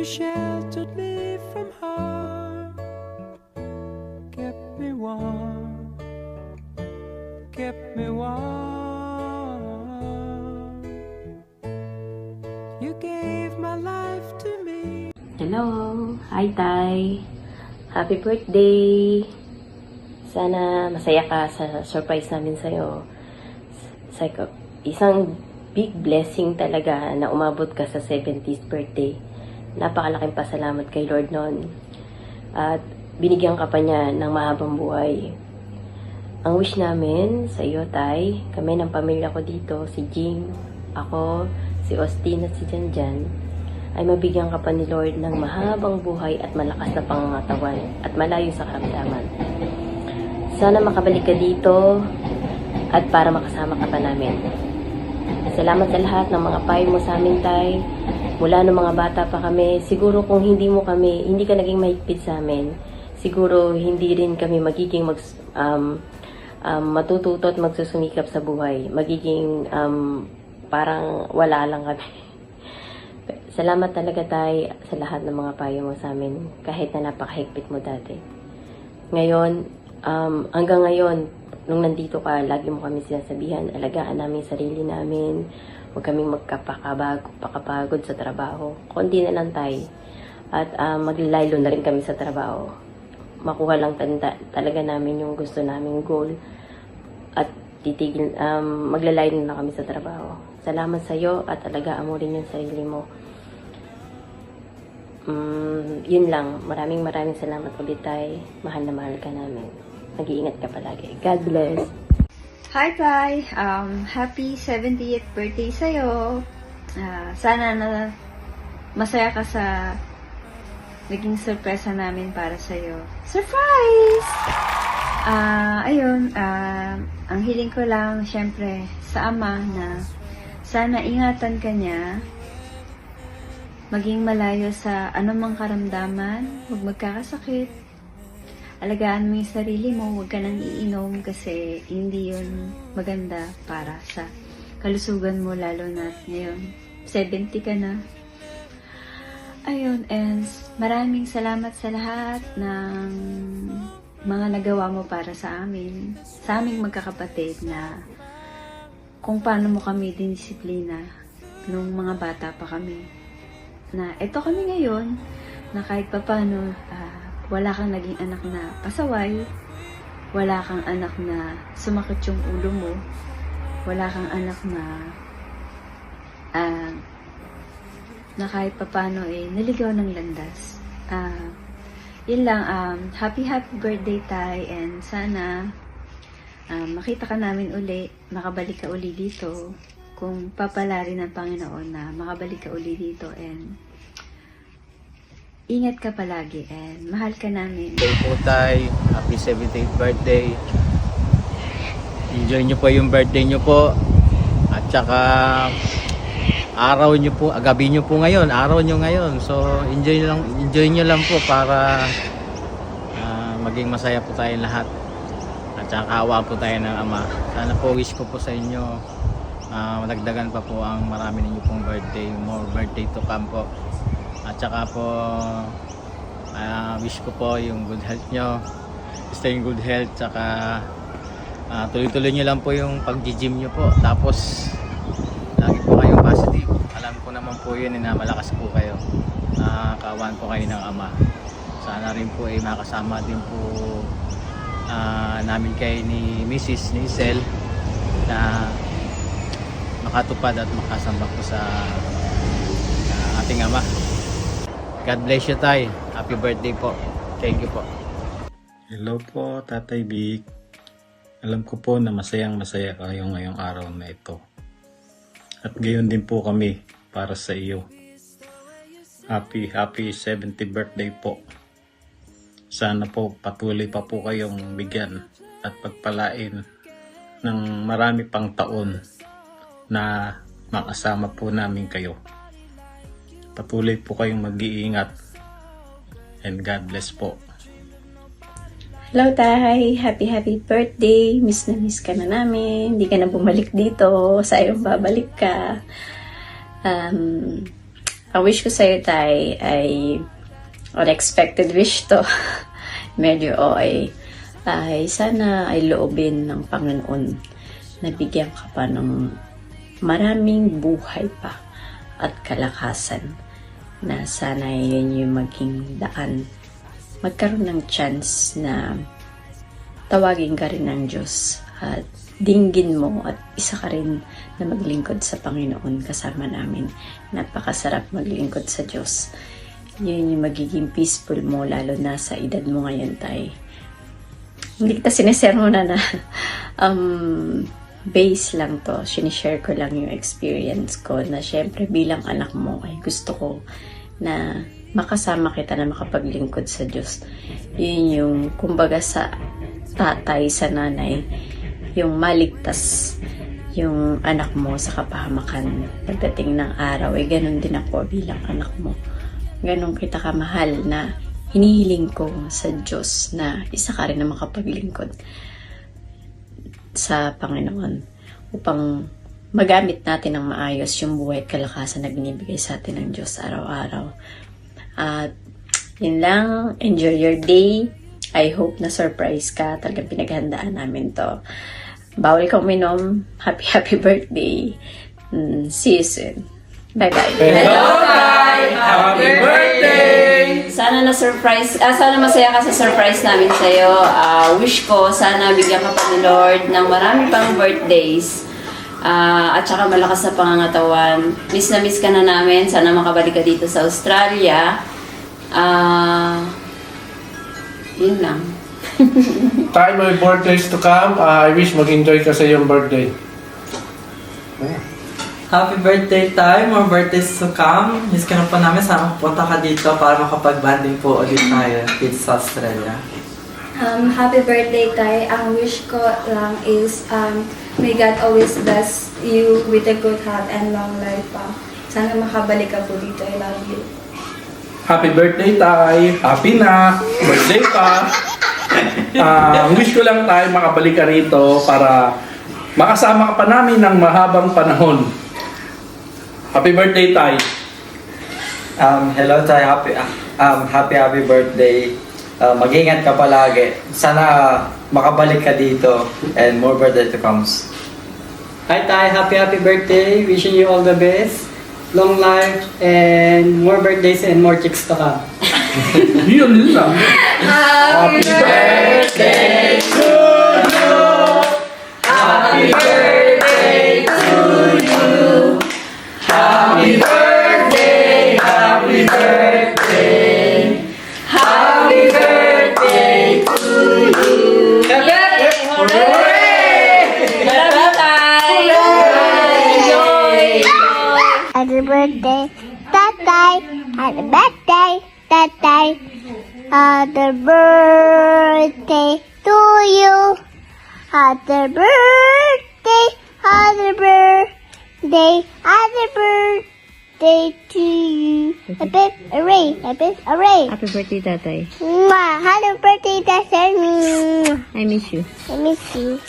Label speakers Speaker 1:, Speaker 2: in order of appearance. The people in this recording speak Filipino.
Speaker 1: sheltered me from harm, kept me warm, kept me warm. You gave my life to me.
Speaker 2: Hello! Hi, Tay! Happy birthday! Sana masaya ka sa surprise namin sa'yo. Isang big blessing talaga na umabot ka sa 70th birthday. Napakalaking pasalamat kay Lord noon. At binigyan ka pa niya ng mahabang buhay. Ang wish namin sa iyo, Tay, kami ng pamilya ko dito, si Jing, ako, si Austin at si Janjan, ay mabigyan ka pa ni Lord ng mahabang buhay at malakas na pangangatawan at malayo sa karamdaman. Sana makabalik ka dito at para makasama ka pa namin. Salamat sa lahat ng mga payo mo sa amin, Tay. Mula nung mga bata pa kami, siguro kung hindi ka naging mahigpit sa amin, siguro hindi rin kami magiging matututo at magsusumikap sa buhay. Magiging parang wala lang kami. Salamat talaga, Tay, sa lahat ng mga payo mo sa amin, kahit na napakahigpit mo dati. Ngayon, hanggang ngayon, nung nandito ka, lagi mo kami sinasabihan, alagaan namin sarili namin, huwag kaming magkapakapagod sa trabaho. Konti na lang, Tay. At maglalaylo na rin kami sa trabaho. Makuha lang talaga namin yung gusto naming goal. At maglalaylo na kami sa trabaho. Salamat sa iyo at alagaan mo rin yung sarili mo. Yun lang. Maraming salamat ulit, Tay. Mahal na mahal ka namin. Mag-iingat ka palagi. God bless.
Speaker 3: Hi, Tay! Happy 70th birthday sa'yo. Sana na masaya ka sa naging sorpresa namin para sa'yo. Surprise! Ang hiling ko lang, syempre, sa Ama na sana ingatan ka niya, maging malayo sa anumang karamdaman, huwag magkakasakit. Alagaan mo yung sarili mo, huwag ka nang iinom kasi hindi yun maganda para sa kalusugan mo, lalo na ngayon 70 ka na. Ayun, and maraming salamat sa lahat ng mga nagawa mo para sa amin, sa aming magkakapatid, na kung paano mo kami dinisiplina nung mga bata pa kami. Na eto kami ngayon, na kahit paano, wala kang naging anak na pasaway, wala kang anak na sumakit yung ulo mo, wala kang anak na kahit papano naligaw ng landas. Yun lang, happy birthday, Tay, and sana makita ka namin uli, makabalik ka uli dito, kung papalari ng Panginoon na makabalik ka uli dito, and ingat ka palagi and mahal ka namin.
Speaker 4: Day po, Tay. Happy 70th birthday. Enjoy nyo po yung birthday nyo po. At saka araw nyo po, gabi nyo po ngayon, araw nyo ngayon. So enjoy nyo lang po para maging masaya po tayong lahat. At saka kawa po tayo ng Ama. Sana po wish ko po sa inyo madagdagan pa po ang marami ninyo pong birthday, more birthday to come po. At saka po wish ko po yung good health nyo, stay in good health, saka tuloy-tuloy nyo lang po yung pag-gym nyo po, tapos lagi po kayong positive. Alam ko naman po yun na malakas po kayo, kawan po kayo ng Ama. Sana rin po makasama din po namin kayo ni Mrs. Nisel na makatupad at makasamba po sa ating Ama. God bless you, Tay. Happy birthday po. Thank you po.
Speaker 5: Hello po, Tatay Vic. Alam ko po na masayang-masaya kayo ngayong araw na ito. At gayon din po kami para sa iyo. Happy 70th birthday po. Sana po patuloy pa po kayong bigyan at pagpalain ng marami pang taon na makasama po namin kayo. Patuloy po kayong mag-iingat and God bless po.
Speaker 6: Hello, Tay! Happy birthday! Miss na miss ka na namin. Hindi ka na bumalik dito. Sa iyong babalik ka. Ang wish ko sa'yo, Tay, ay unexpected wish to. Medyo OA. Ay sana ay loobin ng Panginoon na bigyan ka pa ng maraming buhay pa at kalakasan, na sana yun yung maging daan, magkaroon ng chance na tawagin ka rin ng Diyos at dinggin mo at isa ka rin na maglingkod sa Panginoon kasama namin. Napakasarap maglingkod sa Diyos. Yun yung magiging peaceful mo, lalo na sa edad mo ngayon, Tay. Hindi kita sinisermona na base lang to. Sinishare ko lang yung experience ko na syempre bilang anak mo ay gusto ko na makasama kita na makapaglingkod sa Diyos. Yun yung kumbaga sa tatay, sa nanay, yung maligtas yung anak mo sa kapahamakan. Pagdating ng araw, ay ganun din ako bilang anak mo. Ganun kita kamahal na hinihiling ko sa Diyos na isa ka rin na makapaglingkod sa Panginoon upang magamit natin ng maayos yung buhay at kalakasan na binibigay sa atin ng Diyos araw-araw. At yun lang, enjoy your day. I hope na surprise ka. Talagang pinaghandaan namin to. Bawal ka uminom. Happy birthday. See you soon. Bye-bye.
Speaker 7: Hello, Tay! Happy birthday!
Speaker 6: Sana na-surprise, sana masaya ka sa surprise namin sa'yo. Wish ko, sana bigyan ka pa ni Lord ng marami pang birthdays. At saka malakas na pangangatawan. Miss na miss ka na namin. Sana makabalik ka dito sa Australia. Yun lang.
Speaker 7: Tay, may birthdays to come. I wish mag-enjoy ka sa iyong birthday.
Speaker 8: Happy birthday, Tay! More birthdays to come. Miss ka na po namin. Sana pupunta ka dito para makapag-banding po ulit tayo dito sa Australia.
Speaker 9: Happy birthday, Tay. Ang wish ko lang is may God always bless you with a good health and long life pa. Sana makabalik ka po dito. I love you.
Speaker 7: Happy birthday, Tay! Happy na! Birthday pa! Wish ko lang, Tay, makabalik ka rito para makasama ka pa namin ng mahabang panahon. Happy birthday, Tay!
Speaker 8: Hello, Tay. Happy birthday. Mag-ingat ka palagi. Sana makabalik ka dito and more birthday to comes.
Speaker 10: Hi Tay, happy birthday. Wishing you all the best. Long life and more birthdays and more chicks to come.
Speaker 7: Yun lang.
Speaker 9: Happy birthday to you. Happy birthday to you. Happy birthday, happy birthday. Happy birthday to you.
Speaker 11: Happy birthday, Tatay. Happy birthday, Tatay. Happy birthday to you. Happy birthday, happy birthday, happy birthday to you. Happy array, happy array.
Speaker 2: Happy birthday, Tatay.
Speaker 11: Happy birthday, Tatay.
Speaker 2: I miss you.
Speaker 11: I miss you.